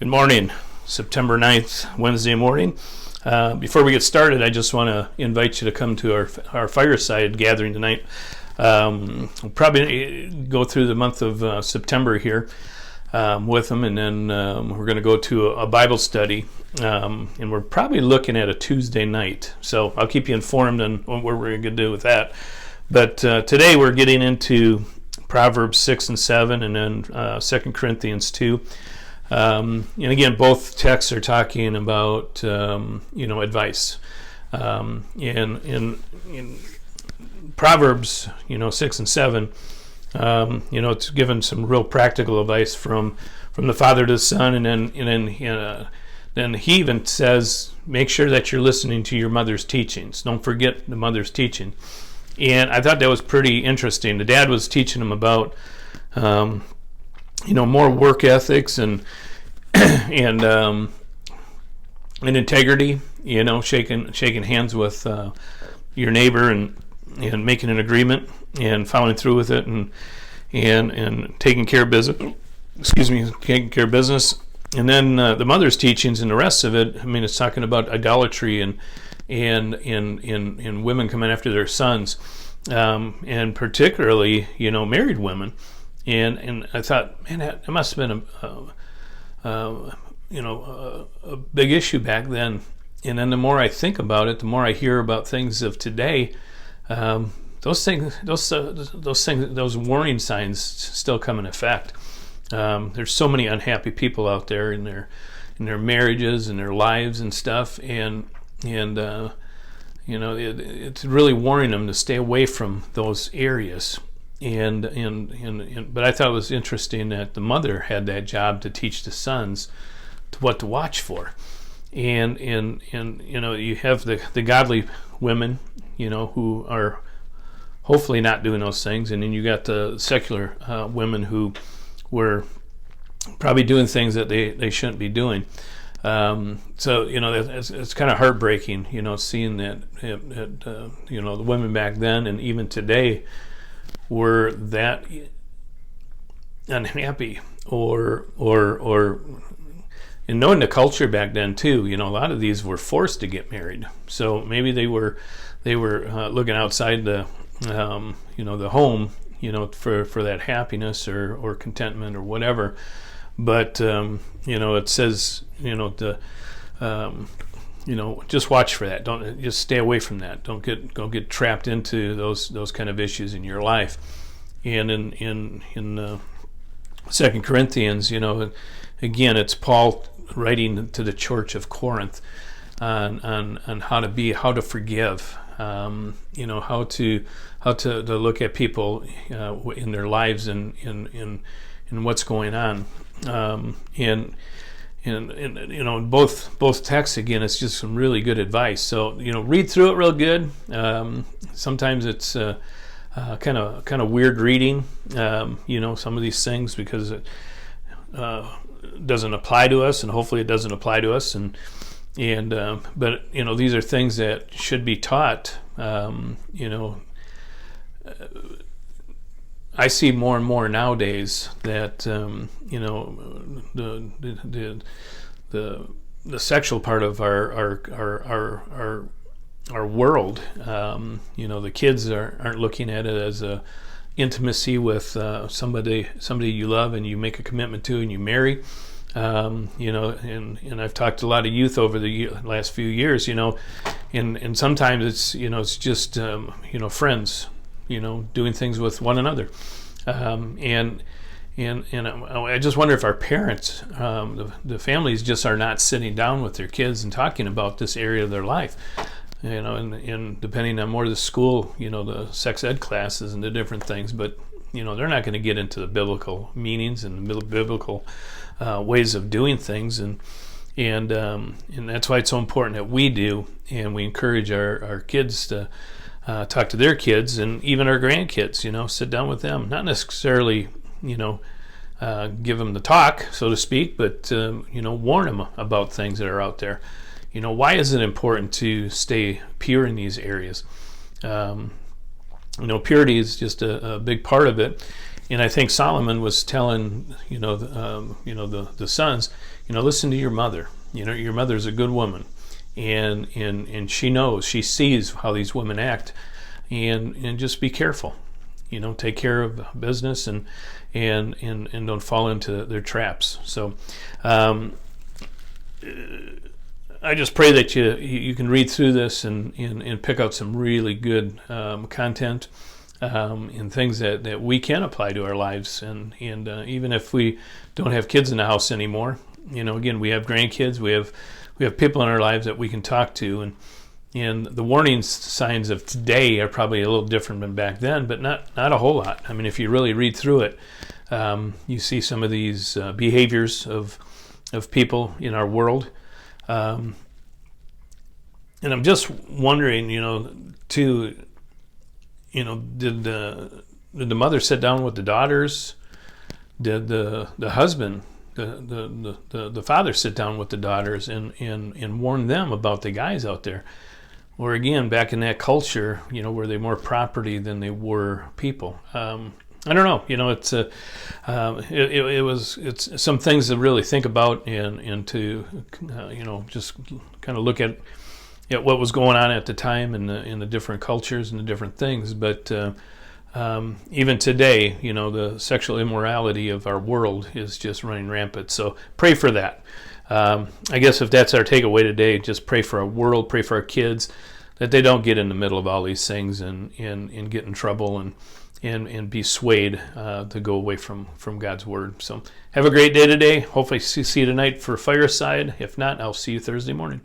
Good morning, September 9th, Wednesday morning. Before we get started, I just want to invite you to come to our fireside gathering tonight. We'll probably go through the month of September here with them, and then we're going to go to a Bible study, and we're probably looking at a Tuesday night. So I'll keep you informed on what we're going to do with that. But today we're getting into Proverbs 6 and 7, and then 2 Corinthians 2. And again, both texts are talking about advice. In Proverbs 6 and 7, it's given some real practical advice from the father to the son, and then he even says, make sure that you're listening to your mother's teachings. Don't forget the mother's teaching. And I thought that was pretty interesting. The dad was teaching him about more work ethics and integrity, shaking hands with your neighbor and making an agreement and following through with it and taking care of business. Taking care of business. And then the mother's teachings and the rest of it. I mean, it's talking about idolatry and women coming after their sons, and particularly married women. And I thought, man, that must have been a big issue back then. And then the more I think about it, the more I hear about things of today. Those warning signs still come in effect. There's so many unhappy people out there in their marriages and their lives and stuff, and it's really warning them to stay away from those areas. But I thought it was interesting that the mother had that job to teach the sons what to watch for, and you have the godly women, who are hopefully not doing those things, and then you got the secular women who were probably doing things that they shouldn't be doing. So it's kind of heartbreaking, seeing that the women back then and even today were that unhappy, or and knowing the culture back then too, a lot of these were forced to get married. So maybe they were looking outside the the home, for that happiness or contentment or whatever. But it says just watch for that. Don't just stay away from that. Don't get trapped into those kind of issues in your life. And in 2 Corinthians, again, it's Paul writing to the church of Corinth on how to forgive. How to look at people in their lives and what's going on. And both texts, again, it's just some really good advice. So read through it real good. Sometimes it's kind of weird reading, some of these things, because it doesn't apply to us, and hopefully it doesn't apply to us. But these are things that should be taught. I see more and more nowadays that the sexual part of our world, the kids aren't looking at it as a intimacy with somebody you love and you make a commitment to and you marry. And I've talked to a lot of youth over the last few years, and sometimes it's just friends, doing things with one another, and I just wonder if our parents, the families, just are not sitting down with their kids and talking about this area of their life, and depending on more of the school, the sex ed classes and the different things, but they're not going to get into the biblical meanings and the biblical ways of doing things, and that's why it's so important that we do, and we encourage our kids to talk to their kids, and even our grandkids, sit down with them, not necessarily give them the talk, so to speak, but warn them about things that are out there. Why is it important to stay pure in these areas? Purity is just a big part of it. And I think Solomon was telling, the sons, listen to your mother. Your mother's a good woman, and she knows, she sees how these women act, and just be careful. Take care of business, and don't fall into their traps. So I just pray that you can read through this and pick out some really good content and things that we can apply to our lives. And even if we don't have kids in the house anymore, again, we have grandkids, we have people in our lives that we can talk to, and the warning signs of today are probably a little different than back then, but not a whole lot. I mean, if you really read through it, you see some of these behaviors of people in our world. And I'm just wondering, did the mother sit down with the daughters? Did the husband, the father, sit down with the daughters and warn them about the guys out there? Or again, back in that culture, were they more property than they were people? I don't know. It's some things to really think about and to just kind of look at what was going on at the time in the different cultures and the different things. But even today, the sexual immorality of our world is just running rampant. So pray for that. I guess if that's our takeaway today, just pray for our world, pray for our kids, that they don't get in the middle of all these things and get in trouble and be swayed to go away from God's word. So have a great day today. Hopefully see you tonight for Fireside. If not, I'll see you Thursday morning.